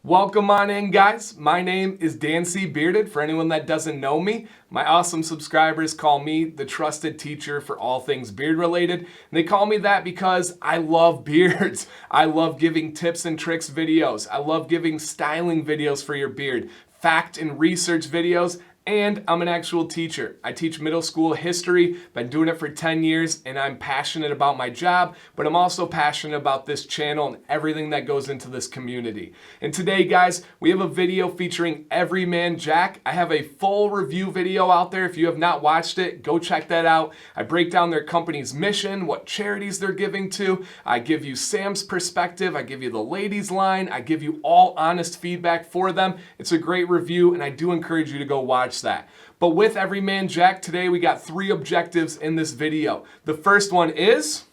Welcome on in, guys. My name is DanCBearded. For anyone that doesn't know me, my awesome subscribers call me the trusted teacher for all things beard related. And they call me that because I love beards. I love giving tips and tricks videos. I love giving styling videos for your beard, fact and research videos, and I'm an actual teacher. I teach middle school history, been doing it for 10 years, and I'm passionate about my job, but I'm also passionate about this channel and everything that goes into this community. And today, guys, we have a video featuring Everyman Jack. I have a full review video out there. If you have not watched it, go check that out. I break down their company's mission, what charities they're giving to. I give you Sam's perspective. I give you the ladies line. I give you all honest feedback for them. It's a great review, and I do encourage you to go watch that. But with Everyman Jack today, we got 3 objectives in this video. The first one is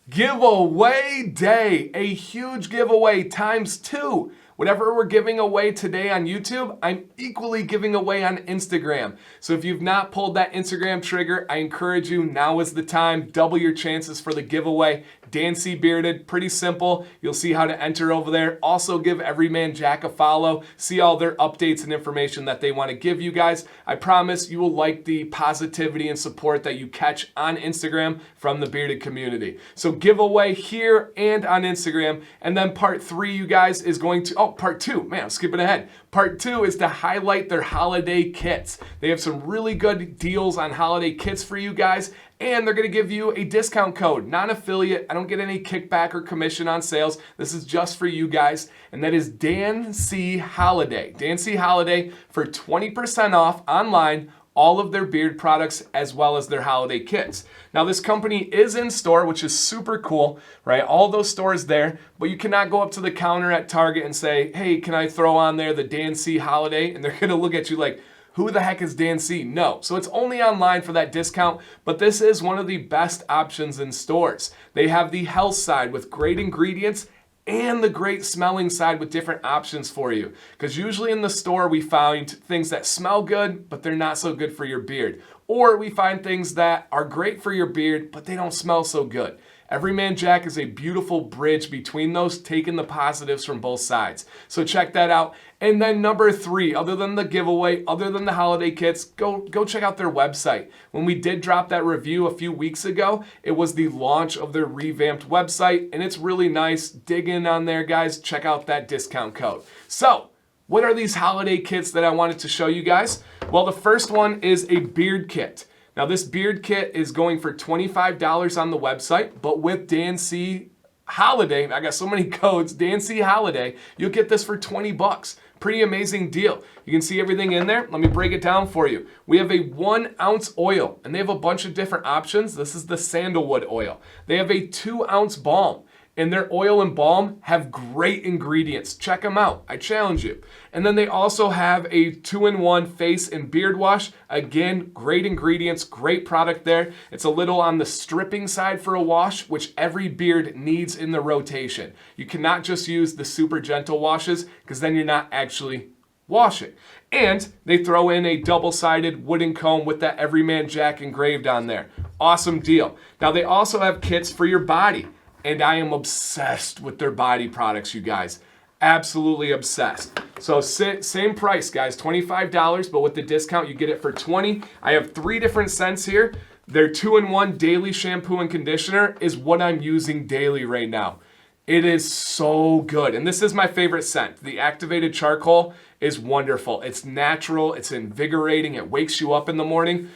giveaway day, a huge giveaway times 2. Whatever we're giving away today on YouTube, I'm equally giving away on Instagram. So if you've not pulled that Instagram trigger, I encourage you, now is the time. Double your chances for the giveaway. DanCBearded, pretty simple. You'll see how to enter over there. Also give Everyman Jack a follow. See all their updates and information that they want to give you guys. I promise you will like the positivity and support that you catch on Instagram from the bearded community. So giveaway here and on Instagram. And then part 3, you guys, is going to, part 2, man, I'm skipping ahead. Part 2 is to highlight their holiday kits. They have some really good deals on holiday kits for you guys, and they're going to give you a discount code, non-affiliate. I don't get any kickback or commission on sales. This is just for you guys, and that is DanCHoliday. DanCHoliday for 20% off online, all of their beard products as well as their holiday kits. Now this company is in store, which is super cool, right? All those stores there, but you cannot go up to the counter at Target and say, hey, can I throw on there the DanCHoliday? And they're gonna look at you like, who the heck is DanC? No. So it's only online for that discount, but this is one of the best options in stores. They have the health side with great ingredients and the great smelling side with different options for you. Because usually in the store we find things that smell good, but they're not so good for your beard. Or we find things that are great for your beard, but they don't smell so good. Everyman Jack is a beautiful bridge between those, taking the positives from both sides. So check that out. And then number 3, other than the giveaway, other than the holiday kits, go check out their website. When we did drop that review a few weeks ago, it was the launch of their revamped website, and it's really nice. Dig in on there, guys. Check out that discount code. So, what are these holiday kits that I wanted to show you guys? Well, the first one is a beard kit. Now this beard kit is going for $25 on the website, but with DanCHoliday, I got so many codes, DanCHoliday, you'll get this for 20 bucks. Pretty amazing deal. You can see everything in there. Let me break it down for you. We have a 1 ounce oil, and they have a bunch of different options. This is the sandalwood oil. They have a 2 ounce balm. And their oil and balm have great ingredients. Check them out. I challenge you. And then they also have a 2-in-1 face and beard wash. Again, great ingredients, great product there. It's a little on the stripping side for a wash, which every beard needs in the rotation. You cannot just use the super gentle washes because then you're not actually washing. And they throw in a double-sided wooden comb with that Everyman Jack engraved on there. Awesome deal. Now they also have kits for your body. And I am obsessed with their body products, you guys. Absolutely obsessed. So same price, guys, $25, but with the discount, you get it for $20. I have 3 different scents here. Their 2-in-1 daily shampoo and conditioner is what I'm using daily right now. It is so good. And this is my favorite scent. The activated charcoal is wonderful. It's natural, it's invigorating, it wakes you up in the morning.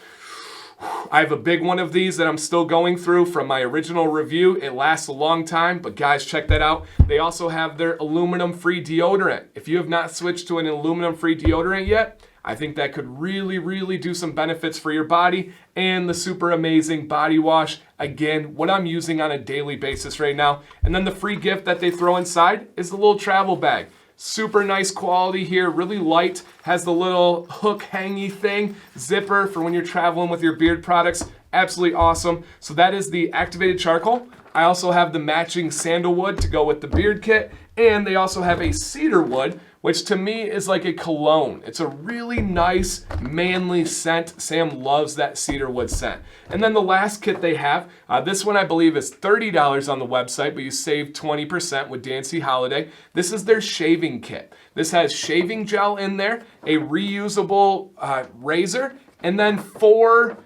I have a big one of these that I'm still going through from my original review. It lasts a long time, but guys, check that out. They also have their aluminum-free deodorant. If you have not switched to an aluminum-free deodorant yet, I think that could really, really do some benefits for your body. And the super amazing body wash, again, what I'm using on a daily basis right now. And then the free gift that they throw inside is the little travel bag. Super nice quality here, really light, has the little hook hangy thing, zipper for when you're traveling with your beard products. Absolutely awesome. So that is the activated charcoal. I also have the matching sandalwood to go with the beard kit, And they also have a cedar wood, which to me is like a cologne. It's a really nice, manly scent. Sam loves that cedar wood scent. And then the last kit they have, this one I believe is $30 on the website, but you save 20% with DanC Holiday. This is their shaving kit. This has shaving gel in there, a reusable razor, and then 4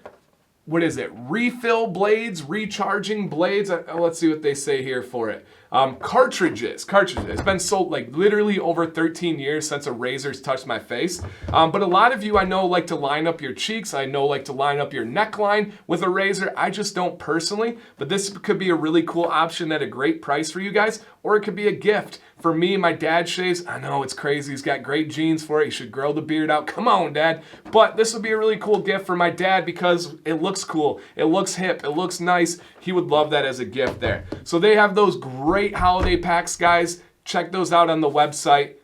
refill blades, recharging blades. Let's see what they say here for it. Cartridges. It's been sold like literally over 13 years since a razor's touched my face. But a lot of you I know like to line up your cheeks. I know like to line up your neckline with a razor. I just don't personally, but this could be a really cool option at a great price for you guys, or it could be a gift. For me, my dad shaves. I know it's crazy. He's got great genes for it. He should grow the beard out. Come on, Dad. But this would be a really cool gift for my dad because it looks cool. It looks hip. It looks nice. He would love that as a gift there. So they have those great holiday packs, guys. Check those out on the website.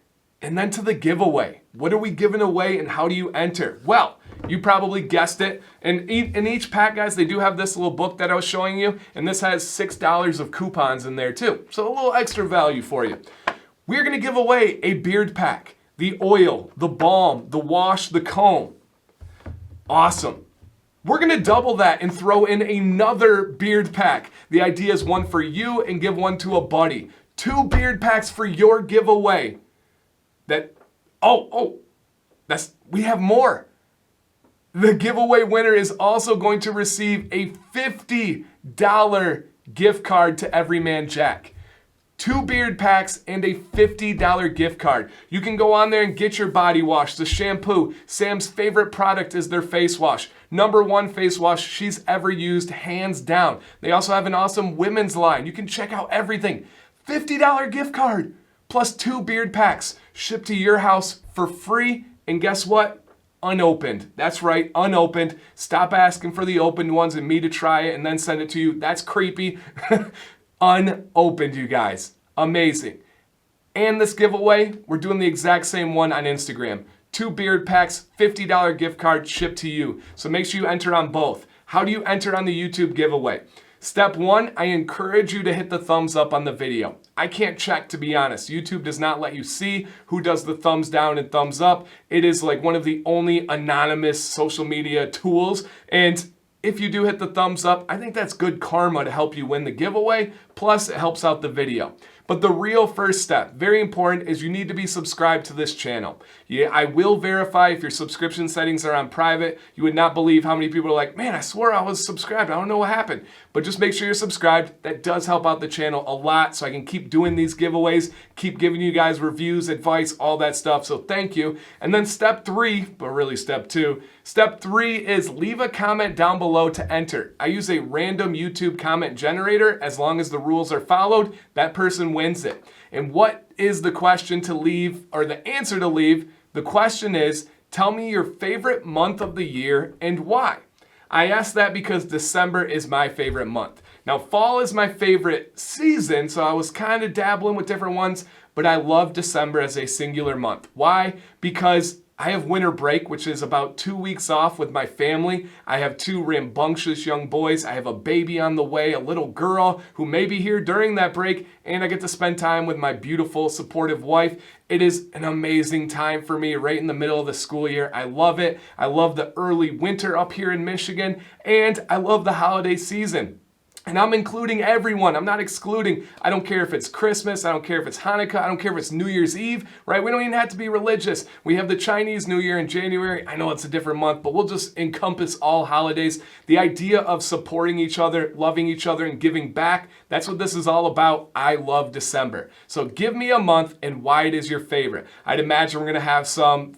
And then to the giveaway. What are we giving away and how do you enter? Well, you probably guessed it. And in each pack, guys, they do have this little book that I was showing you. And this has $6 of coupons in there too. So a little extra value for you. We're going to give away a beard pack. The oil, the balm, the wash, the comb. Awesome. We're going to double that and throw in another beard pack. The idea is one for you and give one to a buddy. 2 beard packs for your giveaway. We have more. The giveaway winner is also going to receive a $50 gift card to Everyman Jack. 2 beard packs and a $50 gift card. You can go on there and get your body wash, the shampoo. Sam's favorite product is their face wash. #1 face wash she's ever used, hands down. They also have an awesome women's line. You can check out everything. $50 gift card plus 2 beard packs shipped to your house for free. And guess what? Unopened. That's right, unopened. Stop asking for the opened ones and me to try it and then send it to you. That's creepy. Unopened, you guys. Amazing. And this giveaway, we're doing the exact same one on Instagram. 2 beard packs, $50 gift card shipped to you. So make sure you enter on both. How do you enter on the YouTube giveaway? Step 1, I encourage you to hit the thumbs up on the video. I can't check, to be honest. YouTube does not let you see who does the thumbs down and thumbs up. It is like one of the only anonymous social media tools. And if you do hit the thumbs up, I think that's good karma to help you win the giveaway. Plus, it helps out the video. But the real first step, very important, is you need to be subscribed to this channel. Yeah, I will verify if your subscription settings are on private. You would not believe how many people are like, man, I swore I was subscribed. I don't know what happened. But just make sure you're subscribed. That does help out the channel a lot so I can keep doing these giveaways, keep giving you guys reviews, advice, all that stuff. So thank you. And then step 3, but really step 2. Step 3 is leave a comment down below to enter. I use a random YouTube comment generator. As long as the rules are followed, that person wins it. And what is the question to leave, or the answer to leave? The question is, tell me your favorite month of the year and why. I ask that because December is my favorite month. Now, fall is my favorite season, so I was kind of dabbling with different ones, but I love December as a singular month. Why? Because I have winter break, which is about 2 weeks off with my family. I have 2 rambunctious young boys. I have a baby on the way, a little girl who may be here during that break, and I get to spend time with my beautiful, supportive wife. It is an amazing time for me right in the middle of the school year. I love it. I love the early winter up here in Michigan, and I love the holiday season. And I'm including everyone. I'm not excluding. I don't care if it's Christmas. I don't care if it's Hanukkah. I don't care if it's New Year's Eve, right? We don't even have to be religious. We have the Chinese New Year in January. I know it's a different month, but we'll just encompass all holidays. The idea of supporting each other, loving each other, and giving back, that's what this is all about. I love December. So give me a month and why it is your favorite. I'd imagine we're going to have some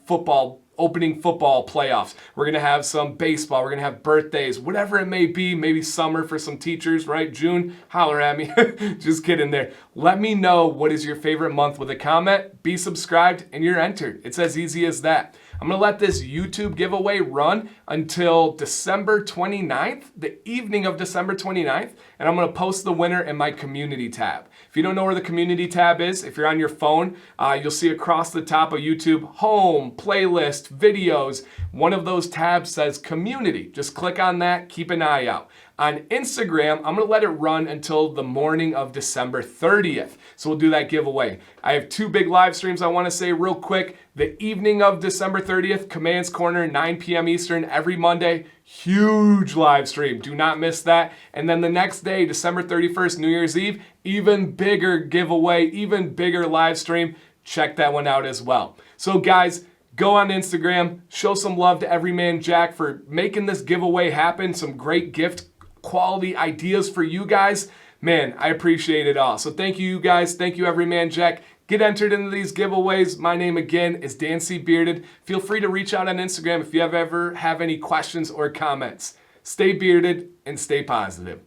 opening football playoffs. We're going to have some baseball. We're going to have birthdays, whatever it may be, maybe summer for some teachers, right? June, holler at me. Just kidding there. Let me know what is your favorite month with a comment. Be subscribed and you're entered. It's as easy as that. I'm going to let this YouTube giveaway run until December 29th, the evening of December 29th, and I'm going to post the winner in my community tab. If you don't know where the community tab is, if you're on your phone, you'll see across the top of YouTube, home, playlist, videos. One of those tabs says community. Just click on that, keep an eye out. On Instagram, I'm gonna let it run until the morning of December 30th. So we'll do that giveaway. I have 2 big live streams I wanna say real quick. The evening of December 30th, Commands Corner, 9 p.m. Eastern, every Monday. Huge live stream, do not miss that. And then the next day, December 31st, New Year's Eve, even bigger giveaway, even bigger live stream. Check that one out as well. So guys, go on Instagram, show some love to Everyman Jack for making this giveaway happen. Some great gift quality ideas for you guys. Man, I appreciate it all. So thank you guys. Thank you, Everyman Jack. Get entered into these giveaways. My name again is DanCBearded. Feel free to reach out on Instagram if you ever have any questions or comments. Stay bearded and stay positive.